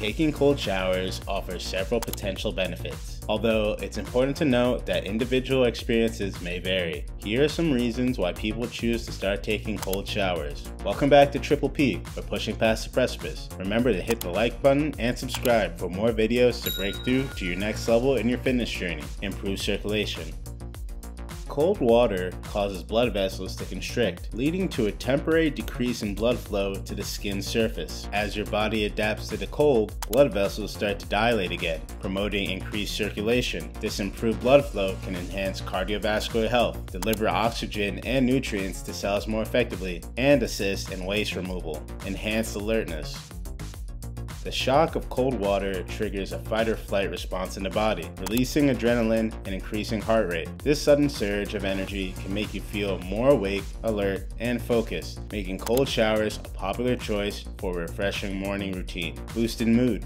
taking cold showers offers several potential benefits. Although it's important to note that individual experiences may vary. Here are some reasons why people choose to start taking cold showers. Welcome back to Triple P, for pushing past the precipice. Remember to hit the like button and subscribe for more videos to break through to your next level in your fitness journey. Improve circulation. Cold water causes blood vessels to constrict, leading to a temporary decrease in blood flow to the skin's surface. As your body adapts to the cold, blood vessels start to dilate again, promoting increased circulation. This improved blood flow can enhance cardiovascular health, deliver oxygen and nutrients to cells more effectively, and assist in waste removal. Enhanced alertness. The shock of cold water triggers a fight or flight response in the body, releasing adrenaline and increasing heart rate. This sudden surge of energy can make you feel more awake, alert, and focused, making cold showers a popular choice for a refreshing morning routine. Boosted mood.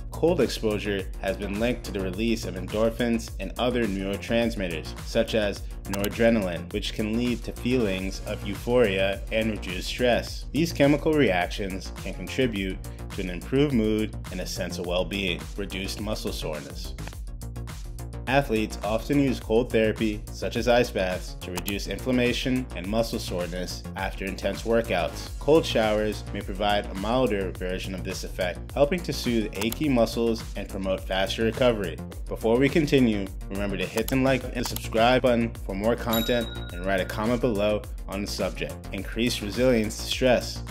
Cold exposure has been linked to the release of endorphins and other neurotransmitters, such as noradrenaline, which can lead to feelings of euphoria and reduced stress. These chemical reactions can contribute to an improved mood and a sense of well-being. Reduced muscle soreness. Athletes often use cold therapy, such as ice baths, to reduce inflammation and muscle soreness after intense workouts. Cold showers may provide a milder version of this effect, helping to soothe achy muscles and promote faster recovery. Before we continue, remember to hit the like and subscribe button for more content and write a comment below on the subject. Increased resilience to stress.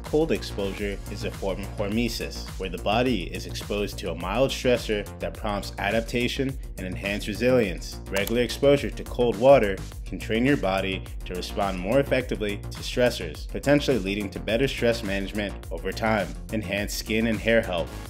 Cold exposure is a form of hormesis, where the body is exposed to a mild stressor that prompts adaptation and enhanced resilience. Regular exposure to cold water can train your body to respond more effectively to stressors, potentially leading to better stress management over time. Enhanced skin and hair health.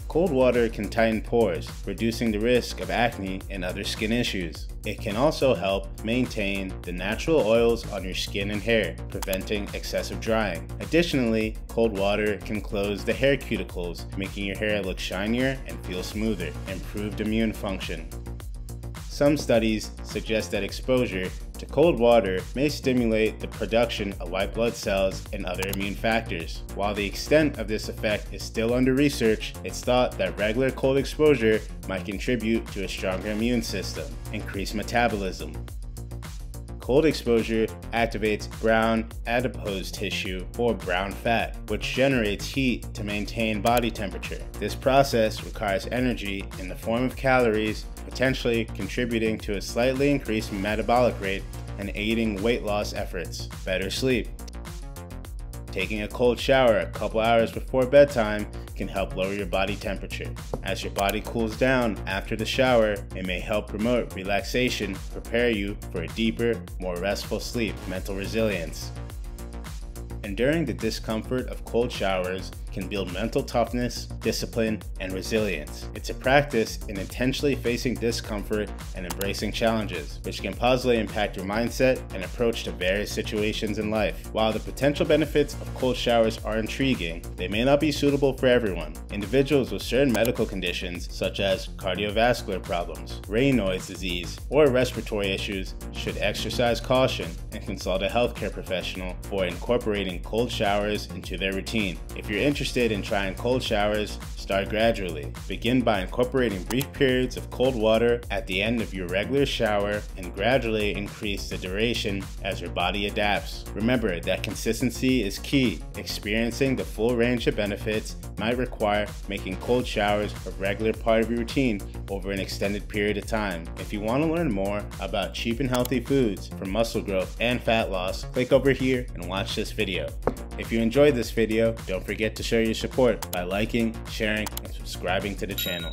Cold water can tighten pores, reducing the risk of acne and other skin issues. It can also help maintain the natural oils on your skin and hair, preventing excessive drying. Additionally, cold water can close the hair cuticles, making your hair look shinier and feel smoother. Improved immune function. Some studies suggest that exposure to cold water may stimulate the production of white blood cells and other immune factors. While the extent of this effect is still under research, it's thought that regular cold exposure might contribute to a stronger immune system. Increased metabolism. Cold exposure activates brown adipose tissue, or brown fat, which generates heat to maintain body temperature. This process requires energy in the form of calories, potentially contributing to a slightly increased metabolic rate and aiding weight loss efforts. Better sleep. Taking a cold shower a couple hours before bedtime can help lower your body temperature. As your body cools down after the shower, it may help promote relaxation, prepare you for a deeper, more restful sleep. Mental resilience. Enduring the discomfort of cold showers can build mental toughness, discipline, and resilience. It's a practice in intentionally facing discomfort and embracing challenges, which can positively impact your mindset and approach to various situations in life. While the potential benefits of cold showers are intriguing, they may not be suitable for everyone. Individuals with certain medical conditions, such as cardiovascular problems, Raynaud's disease, or respiratory issues, should exercise caution and consult a healthcare professional for incorporating cold showers into their routine. If you're interested in trying cold showers, start gradually. Begin by incorporating brief periods of cold water at the end of your regular shower and gradually increase the duration as your body adapts. Remember that consistency is key. Experiencing the full range of benefits might require making cold showers a regular part of your routine over an extended period of time. If you want to learn more about cheap and healthy foods for muscle growth and fat loss, click over here and watch this video. If you enjoyed this video, don't forget to show your support by liking, sharing, and subscribing to the channel.